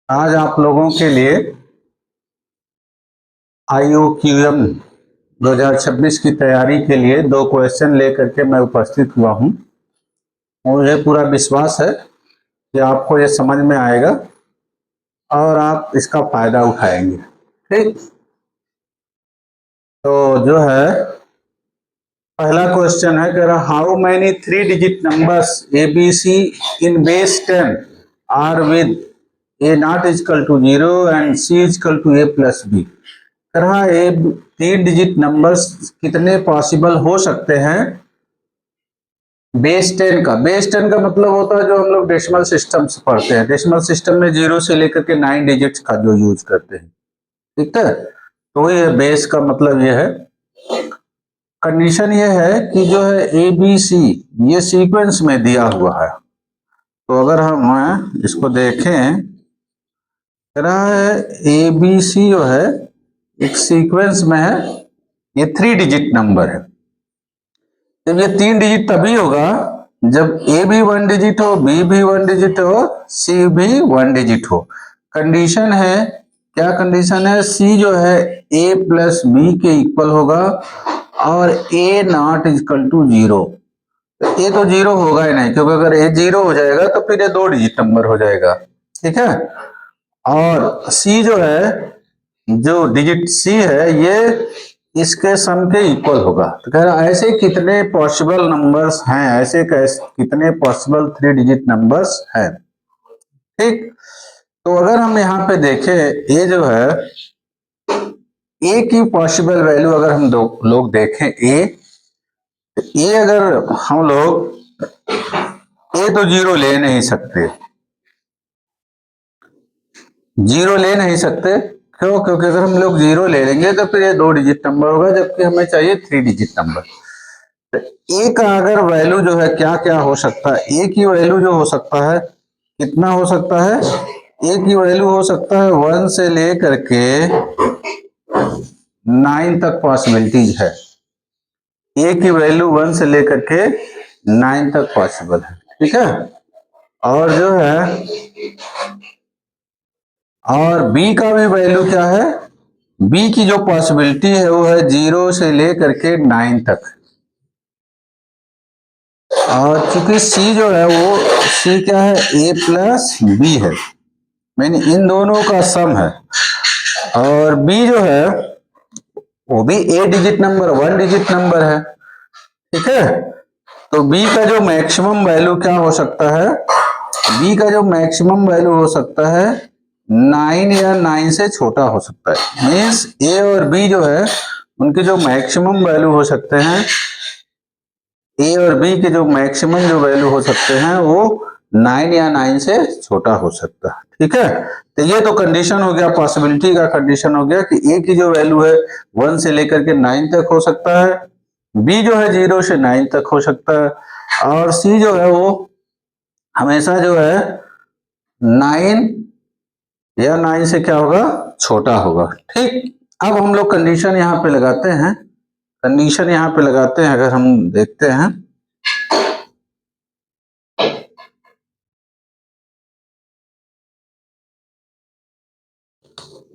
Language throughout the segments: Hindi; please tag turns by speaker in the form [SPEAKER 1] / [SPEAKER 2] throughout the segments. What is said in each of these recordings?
[SPEAKER 1] आज आप लोगों के लिए IOQM 2026 की तैयारी के लिए 2 क्वेश्चन लेकर के मैं उपस्थित हुआ हूं। मुझे पूरा विश्वास है कि आपको ये समझ में आएगा और आप इसका फायदा उठाएंगे। ठीक, तो जो है पहला क्वेश्चन है कह रहा how many 3 digit numbers ABC in base 10 are with A not is equal to 0 and C is equal to A plus B। कह रहा है 3 डिजिट नंबर्स कितने पॉसिबल हो सकते हैं बेस 10 का। बेस 10 का मतलब होता है जो हम लोग डेसिमल सिस्टम से पढ़ते हैं। डेसिमल सिस्टम में 0 से लेकर के 9 डिजिट्स का जो यूज करते हैं। ठीक है, तो ये बेस का मतलब ये है। कंडीशन ये है कि जो है ABC ये सीक्वेंस में दिया हुआ है। तो अगर हम इसको देखें, कह रहा है ABC जो है एक सीक्वेंस में है, ये 3 डिजिट नंबर है। जब ये 3 डिजिट तभी होगा जब A भी 1 डिजिट हो, B भी 1 डिजिट हो, C भी 1 डिजिट हो। कंडीशन है, क्या कंडीशन है? C जो है A प्लस B के इक्वल होगा और A not equal to 0। A तो 0 होगा ही नहीं, क्योंकि अगर A 0 हो जाएगा तो फिर ये 2 डिजिट नंबर हो जाएगा। ठीक है, और C जो है, जो डिजिट C है, ये इसके सम के इक्वल होगा। तो कह रहा ऐसे कितने पॉसिबल नंबर्स हैं, ऐसे कितने पॉसिबल 3 डिजिट नंबर्स हैं। ठीक, तो अगर हम यहाँ पे देखें, ये जो है ए की पॉसिबल वैल्यू अगर हम लोग देखें ए, तो ए अगर हम लोग ए तो 0 ले नहीं सकते, 0 ले नहीं सकते। क्यों? क्योंकि अगर हम लोग 0 ले लेंगे तो फिर ये 2 डिजिट नंबर होगा, जबकि हमें चाहिए 3 डिजिट नंबर। तो ए का अगर वैल्यू जो है क्या क्या हो सकता है, ए की वैल्यू जो हो सकता है कितना हो सकता है? ए की वैल्यू हो सकता है 1 से लेकर के 9 तक पॉसिबिलिटीज है। ए की वैल्यू 1 से लेकर के 9 तक पॉसिबल है। ठीक है, और जो है और बी का भी वैल्यू क्या है? बी की जो पॉसिबिलिटी है वो है 0 से लेकर के 9 तक। और चूंकि सी जो है वो सी क्या है? ए प्लस बी है, मैंने इन दोनों का सम है। और बी जो है वो भी ए डिजिट नंबर 1 डिजिट नंबर है। ठीक है, तो बी का जो मैक्सिमम वैल्यू क्या हो सकता है? बी का जो मैक्सिमम वैल्यू हो सकता है 9 या 9 से छोटा हो सकता है। मीन्स ए और बी जो है उनके जो मैक्सिमम वैल्यू हो सकते हैं, ए और बी के जो मैक्सिमम जो वैल्यू हो सकते हैं वो 9 या 9 से छोटा हो सकता है। ठीक है, तो ये तो कंडीशन हो गया, पॉसिबिलिटी का कंडीशन हो गया कि ए की जो वैल्यू है 1 से लेकर के 9 तक हो सकता है, बी जो है 0 से 9 तक हो सकता है, और सी जो है वो हमेशा जो है 9 या 9 से क्या होगा? छोटा होगा। ठीक, अब हम लोग कंडीशन यहाँ पे लगाते हैं। कंडीशन यहाँ पे लगाते हैं, अगर हम देखते हैं,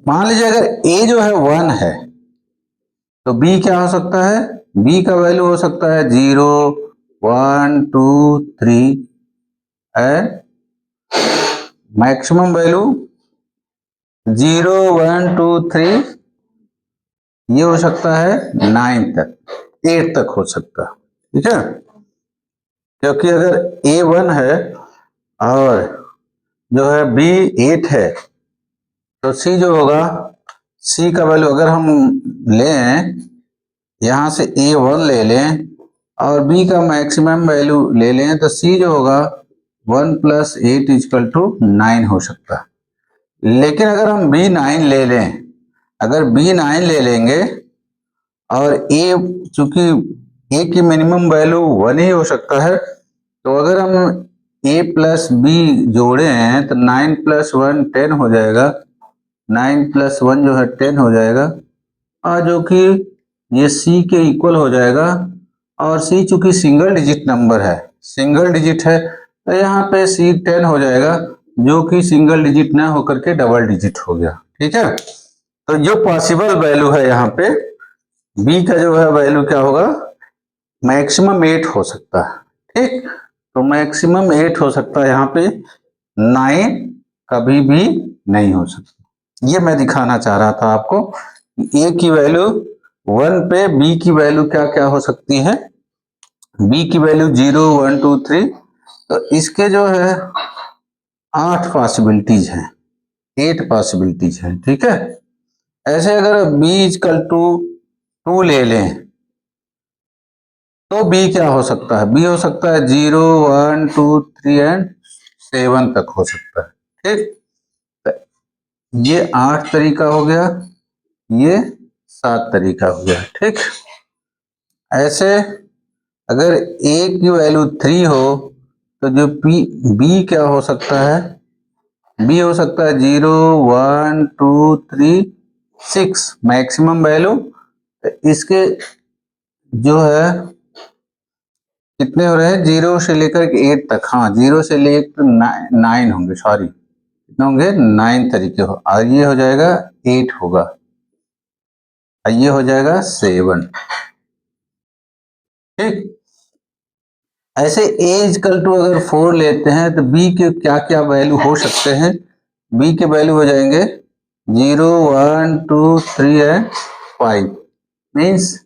[SPEAKER 1] मान लीजिए अगर ए जो है 1 है तो बी क्या हो सकता है? बी का वैल्यू हो सकता है 0 1 2 3 एंड मैक्सिमम वैल्यू 0 1 2 3, ये हो सकता है 9 तक, 8 तक हो सकता है। ठीक है, क्योंकि अगर ए 1 है और जो है बी 8 है तो सी जो होगा, सी का वैल्यू अगर हम लें, यहां से ए 1 ले लें और बी का मैक्सिमम वैल्यू ले लें, तो सी जो होगा 1 प्लस 8 इजकल टू 9 हो सकता है। लेकिन अगर हम बी 9 ले लें, अगर बी 9 ले लेंगे और ए, चूंकि ए की मिनिमम वैल्यू 1 ही हो सकता है, तो अगर हम ए प्लस बी जोड़े हैं तो 9 प्लस 1 10 हो जाएगा, 9 प्लस 1 जो है 10 हो जाएगा, और जो कि ये सी के इक्वल हो जाएगा। और सी चूंकि सिंगल डिजिट नंबर है, सिंगल डिजिट है, तो यहाँ पे सी 10 हो जाएगा, जो कि सिंगल डिजिट ना होकर के डबल डिजिट हो गया। ठीक है, तो जो पॉसिबल वैल्यू है यहाँ पे बी का जो है वैल्यू क्या होगा, मैक्सिमम 8 हो सकता है। ठीक, तो मैक्सिमम 8 हो सकता है यहाँ पे, 9 कभी भी नहीं हो सकता। ये मैं दिखाना चाह रहा था आपको, ए की वैल्यू 1 पे बी की वैल्यू क्या क्या हो सकती है। बी की वैल्यू 0 1 2 3, तो इसके जो है 8 पॉसिबिलिटीज हैं, 8 पॉसिबिलिटीज हैं। ठीक है, ऐसे अगर बी इजकल टू 2 ले लें तो बी क्या हो सकता है, बी हो सकता है 0 1 2 3 एंड 7 तक हो सकता है। ठीक, ये 8 तरीका हो गया, ये 7 तरीका हो गया। ठीक, ऐसे अगर ए की वैल्यू 3 हो तो जो बी क्या हो सकता है, बी हो सकता है 0 1 2 3 6 मैक्सिमम वैल्यू। इसके जो है कितने हो रहे हैं, 0 से लेकर के 8 तक, हाँ 0 से लेकर 9 होंगे, सॉरी कितने होंगे, 9 तरीके हो, और ये हो जाएगा 8 होगा, और ये हो जाएगा 7। ठीक, ऐसे ए इजकल टू अगर 4 लेते हैं तो बी के क्या क्या वैल्यू हो सकते हैं, बी के वैल्यू हो जाएंगे 0 1 2 3 एंड 5, मीन्स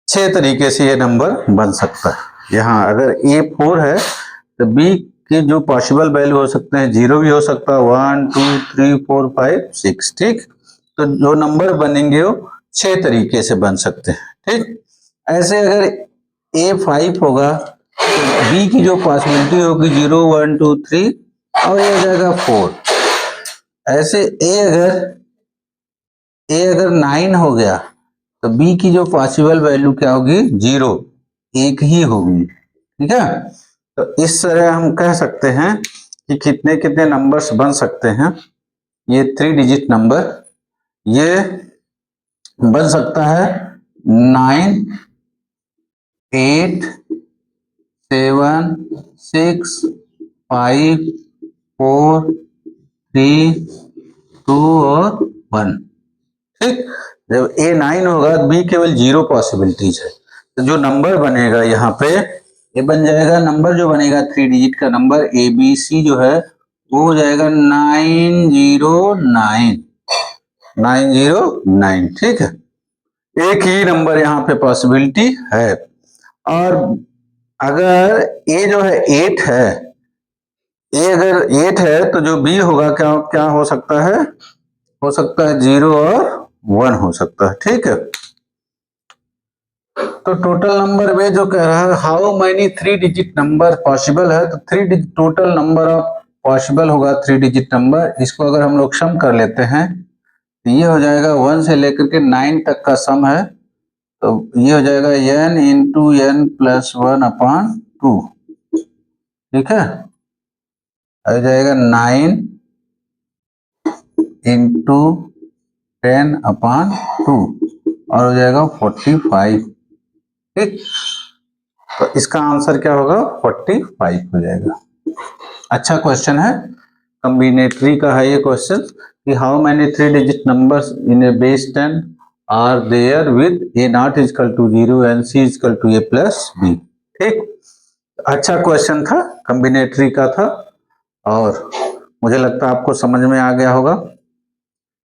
[SPEAKER 1] 6 तरीके से ये नंबर बन सकता है। यहाँ अगर ए 4 है तो बी के जो पॉसिबल वैल्यू हो सकते हैं, 0 भी हो सकता है, 1 2 3 4 5 6। ठीक, तो जो नंबर बनेंगे वो 6 तरीके से बन सकते हैं। ठीक, ऐसे अगर ए 5 होगा तो बी की जो पॉसिबिलिटी होगी 0 1 2 3 और ये हो जाएगा 4। ऐसे ए अगर 9 हो गया तो बी की जो पॉसिबल वैल्यू क्या होगी, 0, एक ही होगी। ठीक है, तो इस तरह हम कह सकते हैं कि कितने कितने नंबर्स बन सकते हैं। ये 3 डिजिट नंबर ये बन सकता है 9 8 7 6 5 4 3 2 और 1। ठीक, जब ए 9 होगा तो बी केवल 0 पॉसिबिलिटीज है, तो जो नंबर बनेगा यहाँ पे ये बन जाएगा, नंबर जो बनेगा 3 डिजिट का नंबर ए बी सी जो है वो हो जाएगा 909, 909। ठीक है, एक ही नंबर यहाँ पे पॉसिबिलिटी है। और अगर ए जो है 8 है, ए अगर 8 है तो जो बी होगा क्या क्या हो सकता है, हो सकता है 0 और 1 हो सकता है। ठीक है, तो टोटल नंबर में जो कह रहा है how many 3 digit number possible है, तो 3 digit total number of possible होगा 3 डिजिट नंबर। इसको अगर हम लोग सम कर लेते हैं तो ये हो जाएगा 1 से लेकर के 9 तक का सम है, तो ये हो जाएगा n into n plus 1 upon 2। ठीक है, हो जाएगा 9 इंटू 10 अपॉन 2 और हो जाएगा 45। ठीक, तो इसका आंसर क्या होगा, 45 हो जाएगा। अच्छा क्वेश्चन है, कॉम्बिनेटरी का है ये क्वेश्चन कि how many 3 digit numbers in a base 10 are there with A not equal to 0 and C equal to A plus B. ठीक, अच्छा क्वेश्चन था, कॉम्बिनेटरी का था, और मुझे लगता है आपको समझ में आ गया होगा।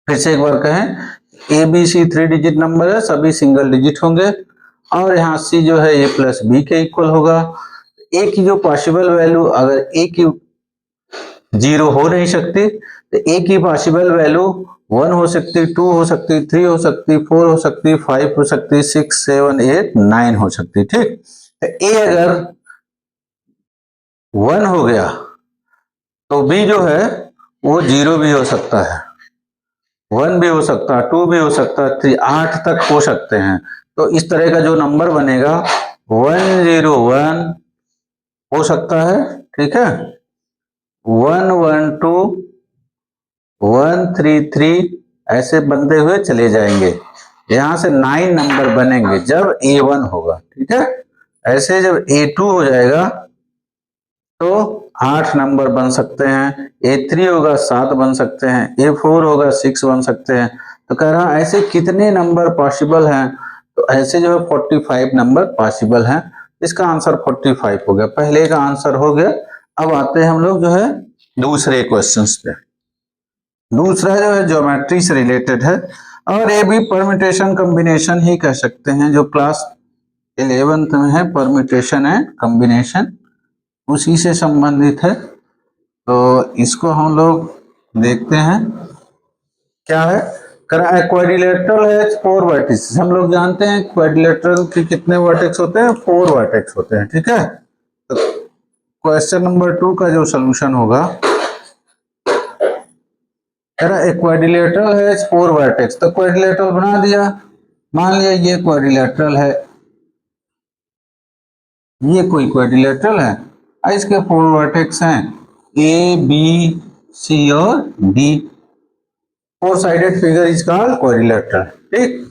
[SPEAKER 1] फिर से एक बार कहें, A B C 3 digit number है, सभी सिंगल डिजिट होंगे, और यहाँ सी जो है ए प्लस बी के इक्वल होगा। ए की जो पॉसिबल वैल्यू, अगर ए की 0 हो नहीं सकती तो ए की पॉसिबल वैल्यू 1 हो सकती, 2 हो सकती, 3 हो सकती, 4 हो सकती, 5 हो सकती, 6 7 8 9 हो सकती। ठीक, तो ए अगर 1 हो गया तो बी जो है वो 0 भी हो सकता है, 1 भी हो सकता है, 2 भी हो सकता है, 3 8 तक हो सकते हैं। तो इस तरह का जो नंबर बनेगा 101 हो सकता है। ठीक है, 112 133 ऐसे बनते हुए चले जाएंगे, यहां से 9 नंबर बनेंगे जब A1 होगा। ठीक है, ऐसे जब A2 हो जाएगा तो 8 नंबर बन सकते हैं, A3 होगा 7 बन सकते हैं, A4 होगा 6 बन सकते हैं। तो कह रहा ऐसे कितने नंबर पॉसिबल हैं, तो ऐसे जो है 45 नंबर पॉसिबल हैं। इसका आंसर 45 हो गया, पहले का आंसर हो गया। अब आते हैं हम लोग जो है दूसरे क्वेश्चंस पे। दूसरा जो है ज्योमेट्री से रिलेटेड है, और ये भी परम्यूटेशन कॉम्बिनेशन ही कह सकते हैं, जो क्लास 11th में है, परम्यूटेशन एंड कॉम्बिनेशन उसी से संबंधित है। तो इसको हम लोग देखते हैं क्या है। क्वाड्रिलेटरल है 4 वर्टिसेस, हम लोग जानते हैं क्वाड्रिलेटरल के कितने वर्टेक्स होते हैं, 4 वर्टेक्स होते हैं, ठीक है। तो क्वेश्चन नंबर 2 का जो सोल्यूशन होगा, क्वाड्रिलेटरल है 4 वर्टेक्स, तो क्वाड्रिलेटरल बना दिया। मान लिया ये क्वाड्रिलेटरल है, ये कोई क्वाड्रिलेटरल है, इसके 4 वर्टेक्स हैं ए बी सी और D. 4 sided figure is called quadrilateral, ठीक।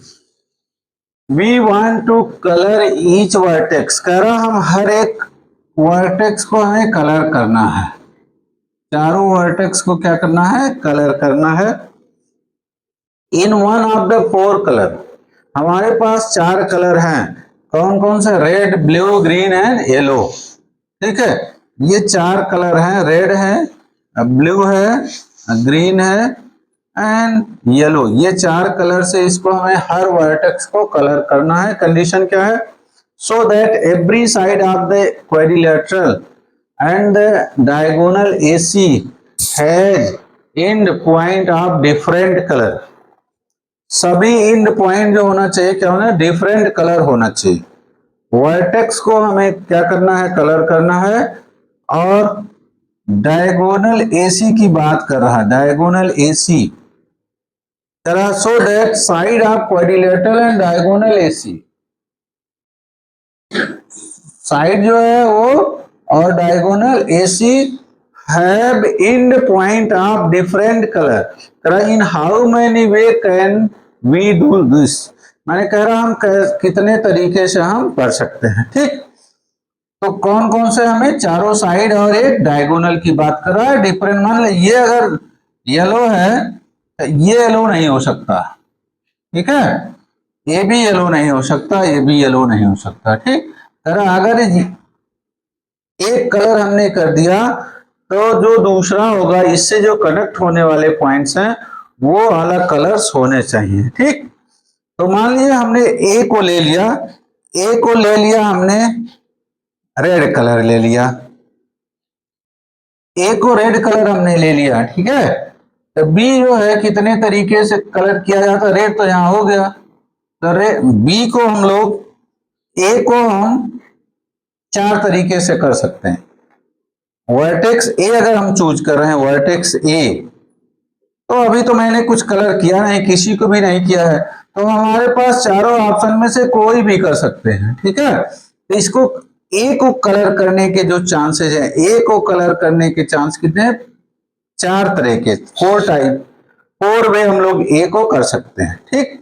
[SPEAKER 1] We want to colour each vertex, कह रहा हम हर एक वर्टेक्स को हमें कलर करना है, चारों वर्टेक्स को क्या करना है, कलर करना है। In one of the 4 colour, हमारे पास 4 कलर हैं, कौन कौन से, red blue green and yellow, ठीक है। ये 4 कलर हैं, रेड है, ब्लू है, ग्रीन है एंड येलो। ये 4 कलर से इसको हमें हर वर्टेक्स को कलर करना है। कंडीशन क्या है, so that every side of the quadrilateral and the diagonal AC has and point of different colour. सभी एंड पॉइंट जो होना चाहिए क्या होना है, डिफरेंट कलर होना चाहिए। वर्टेक्स को हमें क्या करना है, कलर करना है। और डायगोनल AC की बात कर रहा है, diagonal AC so that side of quadrilateral and diagonal AC, side जो है वो और diagonal AC have end point of different colour. In how many way can we do this, मैंने कह रहा हम कितने तरीके से हम कर सकते हैं, ठीक। तो कौन कौन से, हमें चारों साइड और एक डायगोनल की बात कर रहा है। डिफरेंट, मान लो ये अगर येलो है तो ये येलो नहीं हो सकता, ठीक है। ये भी येलो नहीं हो सकता, ये भी येलो नहीं हो सकता, ठीक। अगर एक कलर हमने कर दिया तो जो दूसरा होगा, इससे जो कनेक्ट होने वाले पॉइंट्स हैं वो अलग कलर्स होने चाहिए, ठीक। तो मान लिया हमने ए को ले लिया, ए को ले लिया हमने रेड कलर ले लिया, ए को रेड कलर हमने ले लिया, ठीक है। तो बी जो है कितने तरीके से कलर किया जाता, रेड तो यहां हो गया, तो बी को हम लोग, ए को हम 4 तरीके से कर सकते हैं। वर्टेक्स ए अगर हम चूज कर रहे हैं, वर्टेक्स ए, तो अभी तो मैंने कुछ कलर किया नहीं, किसी को भी नहीं किया है, तो हमारे पास चारों ऑप्शन में से कोई भी कर सकते हैं, ठीक है। तो इसको ए को कलर करने के जो चांसेस हैं, ए को कलर करने के चांस कितने हैं, 4 तरह के, 4 टाइप, 4 वे हम लोग ए को कर सकते हैं, ठीक।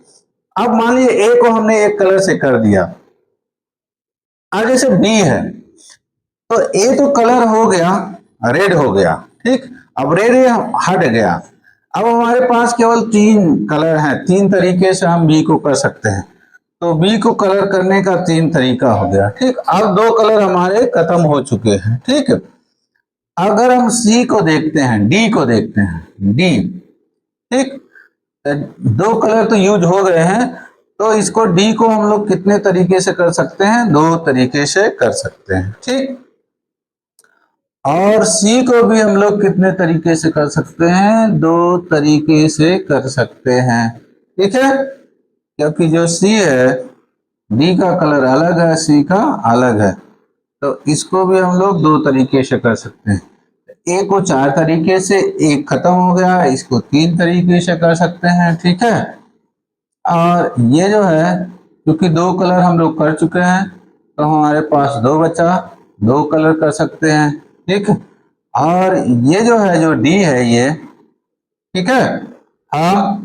[SPEAKER 1] अब मान लीजिए ए को हमने एक कलर से कर दिया, आगे से बी है, तो ए तो कलर हो गया, रेड हो गया, ठीक। अब रेड हट गया, अब हमारे पास केवल 3 कलर हैं, 3 तरीके से हम बी को कर सकते हैं। तो बी को कलर करने का 3 तरीका हो गया, ठीक। अब 2 कलर हमारे खत्म हो चुके हैं, ठीक। अगर हम सी को देखते हैं, डी को देखते हैं, डी, ठीक। 2 कलर तो यूज हो गए हैं, तो इसको डी को हम लोग कितने तरीके से कर सकते हैं, 2 तरीके से कर सकते हैं, ठीक। और सी को भी हम लोग कितने तरीके से कर सकते हैं, 2 तरीके से कर सकते हैं, ठीक है। क्योंकि जो सी है, डी का कलर अलग है, सी का अलग है, तो इसको भी हम लोग 2 तरीके से कर सकते हैं। ए को 4 तरीके से, एक खत्म हो गया, इसको 3 तरीके से कर सकते हैं, ठीक है। और ये जो है, क्योंकि 2 कलर हम लोग कर चुके हैं, तो हमारे पास 2 बचा, 2 कलर कर सकते हैं, ठीक। और ये जो है, जो डी है ये, ठीक है, हम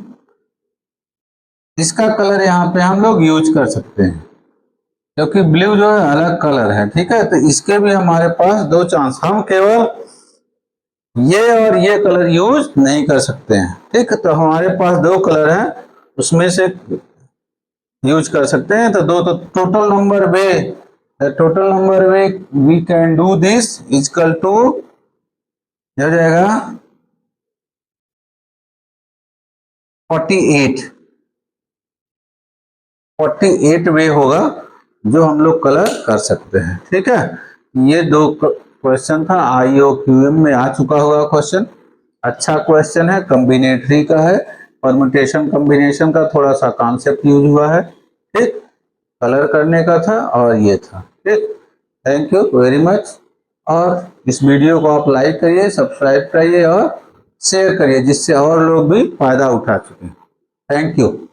[SPEAKER 1] इसका कलर यहाँ पे हम लोग यूज कर सकते हैं, क्योंकि ब्लू जो है अलग कलर है, ठीक है। तो इसके भी हमारे पास 2 चांस, हम केवल ये और ये कलर यूज नहीं कर सकते हैं। ठीक, तो हमारे पास दो कलर हैं, उसमें से यूज कर सकते हैं। तो दो, तो total number way we can do this equal to हो जाएगा 48 वे होगा जो हम लोग कलर कर सकते हैं। ठीक है, ये दो क्वेश्चन था, IOQM में आ चुका होगा क्वेश्चन। अच्छा क्वेश्चन है, कॉम्बिनेटरी का है, परम्यूटेशन कॉम्बिनेशन का थोड़ा सा कॉन्सेप्ट यूज हुआ है। ठीक, कलर करने का था और ये था। ठीक, थैंक यू वेरी मच। और इस वीडियो को आप लाइक करिए, सब्सक्राइब करिए और शेयर करिए, जिससे और लोग भी फायदा उठा सकें। Thank you.